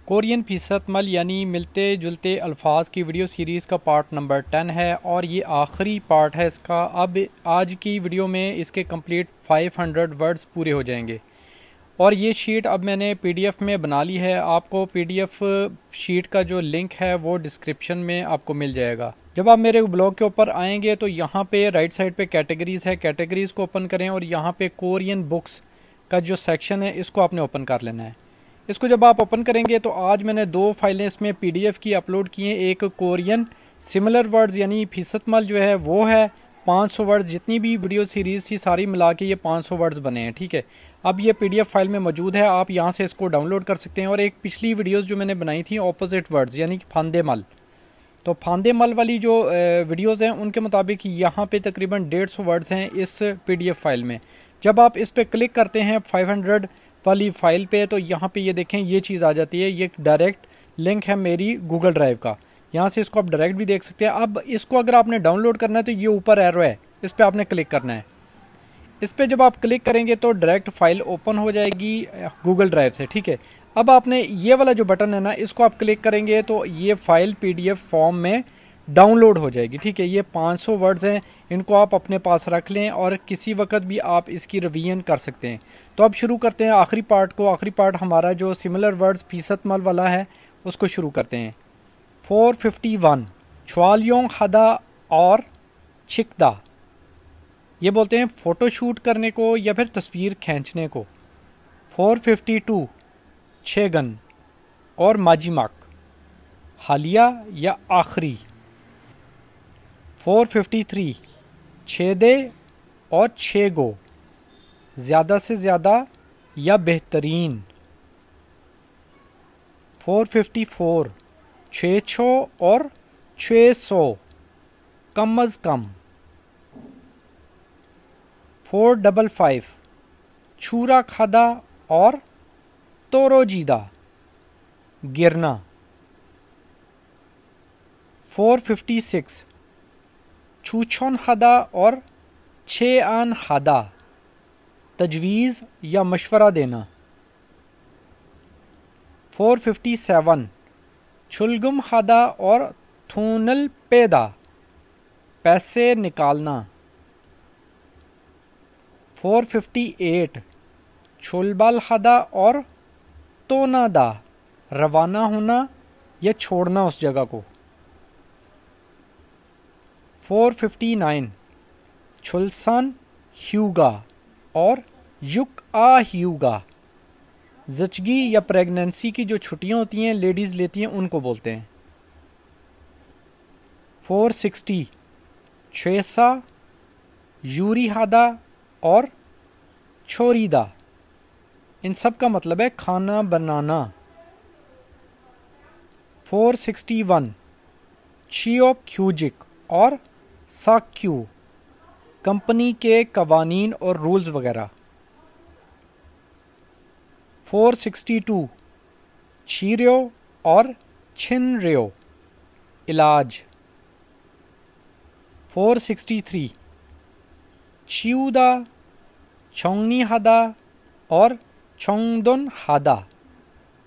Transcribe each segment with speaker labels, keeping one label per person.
Speaker 1: Korean फीसदमल यानी मिलते जुलते अल्फाज की वीडियो सीरीज़ का पार्ट नंबर 10 है और ये आखिरी पार्ट है इसका। अब आज की वीडियो में इसके कंप्लीट 500 वर्ड्स पूरे हो जाएंगे और ये शीट अब मैंने पीडीएफ में बना ली है। आपको पीडीएफ शीट का जो लिंक है वो डिस्क्रिप्शन में आपको मिल जाएगा। जब आप मेरे ब्लॉग के ऊपर आएंगे तो यहाँ पे राइट साइड पे कैटेगरीज है, कैटेगरीज को ओपन करें और यहाँ पे कोरियन बुक्स का जो सेक्शन है इसको आपने ओपन कर लेना है। इसको जब आप ओपन करेंगे तो आज मैंने 2 फाइलें इसमें पीडीएफ की अपलोड की हैं। एक कोरियन सिमिलर वर्ड्स यानी फीसदमल जो है वो है 500 वर्ड्स, जितनी भी वीडियो सीरीज़ थी सारी मिला के ये 500 वर्ड्स बने हैं। ठीक है, अब ये पीडीएफ फाइल में मौजूद है, आप यहाँ से इसको डाउनलोड कर सकते हैं। और एक पिछली वीडियोस जो मैंने बनाई थी ऑपोजिट वर्ड्स यानी फांदेमल, तो फांदेमल वाली जो वीडियोस हैं उनके मुताबिक यहाँ पे तकरीबन 150 वर्ड्स हैं इस पीडीएफ फाइल में। जब आप इस पर क्लिक करते हैं 500 वाली फाइल पे तो यहाँ पे ये देखें ये चीज़ आ जाती है। ये डायरेक्ट लिंक है मेरी गूगल ड्राइव का, यहाँ से इसको आप डायरेक्ट भी देख सकते हैं। अब इसको अगर आपने डाउनलोड करना है तो ये ऊपर एरो है, इस पर आपने क्लिक करना है। इस पर जब आप क्लिक करेंगे तो डायरेक्ट फाइल ओपन हो जाएगी गूगल ड्राइव से। ठीक है, अब आपने ये वाला जो बटन है ना इसको आप क्लिक करेंगे तो ये फाइल पीडीएफ फॉर्म में डाउनलोड हो जाएगी। ठीक है, ये 500 वर्ड्स हैं, इनको आप अपने पास रख लें और किसी वक्त भी आप इसकी रिवीजन कर सकते हैं। तो अब शुरू करते हैं आखिरी पार्ट को। आखिरी पार्ट हमारा जो सिमिलर वर्ड्स फीसदमल वाला है उसको शुरू करते हैं। 451 छवालियों हदा और छिकदा, ये बोलते हैं फ़ोटो शूट करने को या फिर तस्वीर खींचने को। 452 छेगन और माजिमाक, हालिया या आखिरी। 453 छेदे और छेगो, ज़्यादा से ज़्यादा या बेहतरीन। 454 छेछो और 600, कम अज़ कम। 455 छूरा खादा और तोरोजीदा, गिरना। 456 छूछन हदा और छे आन हदा, तजवीज़ या मशवरा देना। 457 छुलगुम हदा और थूनल पैदा, पैसे निकालना। 458 छुलबल हदा और तोनादा, रवाना होना या छोड़ना उस जगह को। 459 छुलसन ह्यूगा और युक आ ह्यूगा, जचगी या प्रेगनेंसी की जो छुट्टियां होती हैं लेडीज़ लेती हैं उनको बोलते हैं। 460 छेसा यूरी हादा और छोरीदा, इन सब का मतलब है खाना बनाना। 461 चियोप ख्यूजिक और साक्यू, कंपनी के कवानीन और रूल्स वगैरह। 462 चीरियो और छिनरियो, इलाज। 463 चियूदा छोंगनी हादा और छोंगदुन हादा,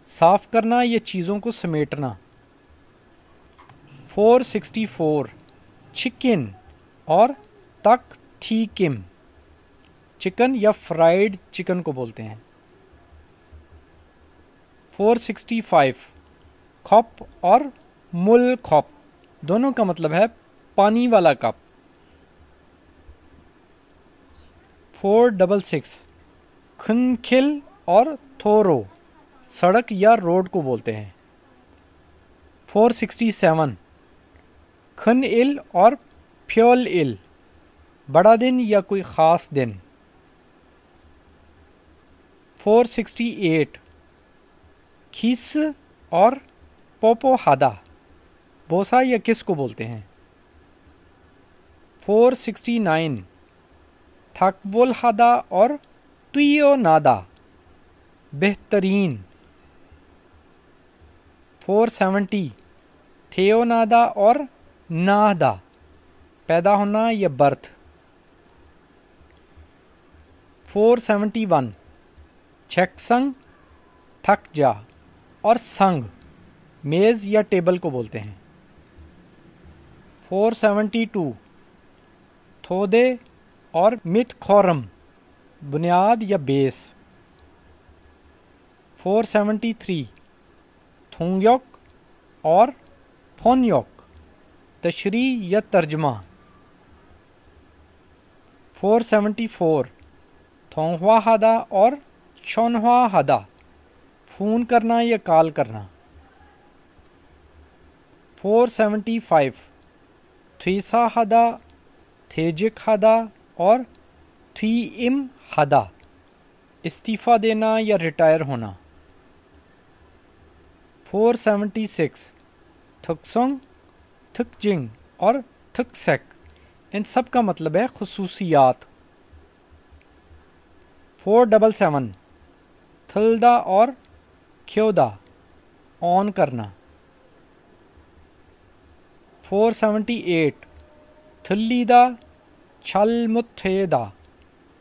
Speaker 1: साफ करना या चीज़ों को समेटना। 464 चिकन और तक थीकिम, चिकन या फ्राइड चिकन को बोलते हैं। 465 खप और मुल खप, दोनों का मतलब है पानी वाला कप। 466 खनखिल और थोरो, सड़क या रोड को बोलते हैं। 467 खन इल और फ्योल इल, बड़ा दिन या कोई ख़ास दिन। 468 खीस और पोपो हादा, बोसा या किस को बोलते हैं। 469 थकवुल हादा और तुयो नादा, बेहतरीन। 470 थियोनादा और नादा, पैदा होना या बर्थ। 471 छेक्संग थक जा اور سنگ میز یا ٹیبل کو بولتے ہیں۔ 472 تھودے اور مت کھورم بنیاد یا بیس۔ 473 تھونگیوک اور پھونیوک تشریح یا ترجمہ۔ 474 تھونگوا ہادا اور چونہوا ہادا فون کرنا یا کال کرنا۔ 475 تھیسا ہادا تھیجک ہادا اور تھی ام ہادا استعفیٰ دینا یا ریٹائر ہونا۔ 476 تھکسنگ تھکجنگ اور تھکسیک ان سب کا مطلب ہے خصوصیات۔ 477 تھلدا اور کھیودا آن کرنا۔ 478 تھلیدا چھل متھیدا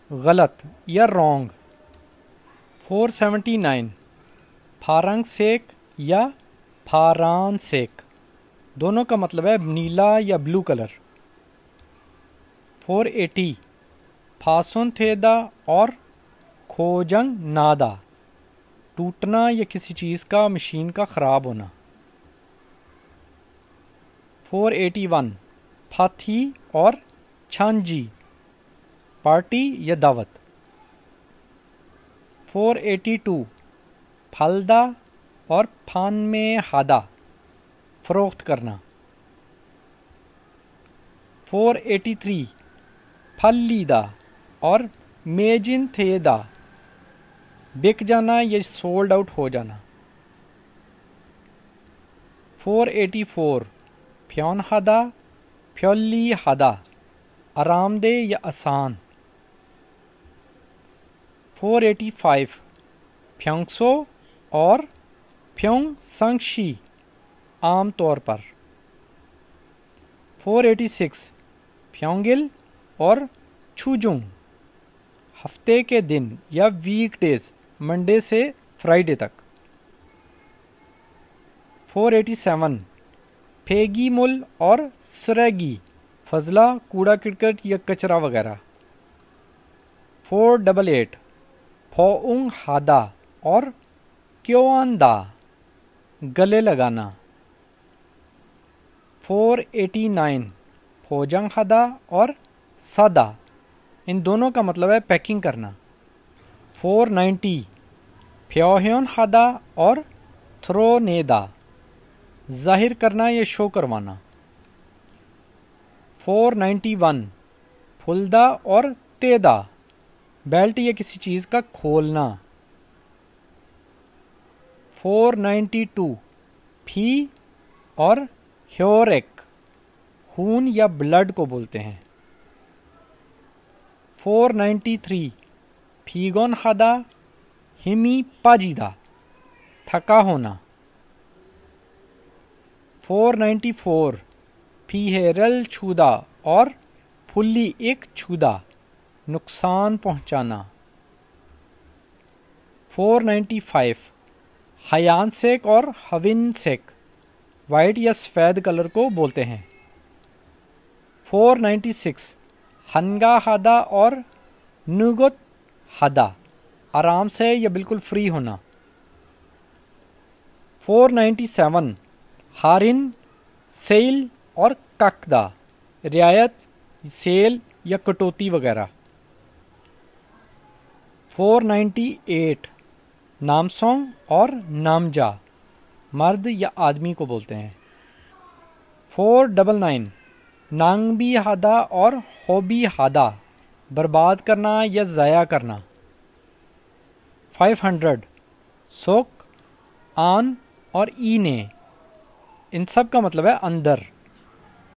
Speaker 1: غلط یا رونگ۔ 479 پھارنگ سیک یا پھاران سیک دونوں کا مطلب ہے نیلا یا بلو کلر۔ 480 پھاسن تھیدا اور کھوجنگ نادا ٹوٹنا یا کسی چیز کا مشین کا خراب ہونا۔ 481 پھاتھی اور چھانجی پارٹی یا دعوت۔ 482 پھلدا اور پھان میں ہادا فروخت کرنا۔ 483 پھلیدا اور میجن تھیدا بک جانا یا سولڈ آؤٹ ہو جانا۔ 484 پھیون ہادا پھیولی ہادا آرام دہ یا آسان۔ 485 پھیونگسو اور پھیونگ سنگشی عام طور پر۔ 486 پھیونگل اور چھوجونگ ہفتے کے دن یا ویک ڈیز منڈے سے فرائیڈے تک۔ 487 پھیگی مل اور سریگی فضلہ کوڑا کرکٹ یا کچرا وغیرہ۔ 488 پھوؤنگ ہادا اور کیوان دا گلے لگانا۔ 489 پھوجنگ ہادا اور سادا ان دونوں کا مطلب ہے پیکنگ کرنا۔ 490 پھیوہیون ہادا اور تھرو نیدا ظاہر کرنا یا شو کروانا۔ 491 پھلدا اور تیدا بیلٹ یا کسی چیز کا کھولنا۔ 492 پھی اور ہیورک خون یا بلڈ کو بولتے ہیں۔ 493 پھیگون ہادا ہمی پاجیدا تھکا ہونا۔ 494 پھیہرل چھودا اور پھلی ایک چھودا نقصان پہنچانا۔ 495 ہیان سیک اور ہوین سیک وائٹ یا سفید کلر کو بولتے ہیں۔ 496 ہنگا ہادا اور نوگت ہادا آرام سے یا بالکل فری ہونا۔ 497 ہارن سیل اور ککدا رعایت سیل یا کٹوتی وغیرہ۔ 498 نامسونگ اور نامجا مرد یا آدمی کو بولتے ہیں۔ 499 نانگبی ہادا اور ہوبی ہادا برباد کرنا یا ضائع کرنا۔ 500 سوک آن اور اینے ان سب کا مطلب ہے اندر۔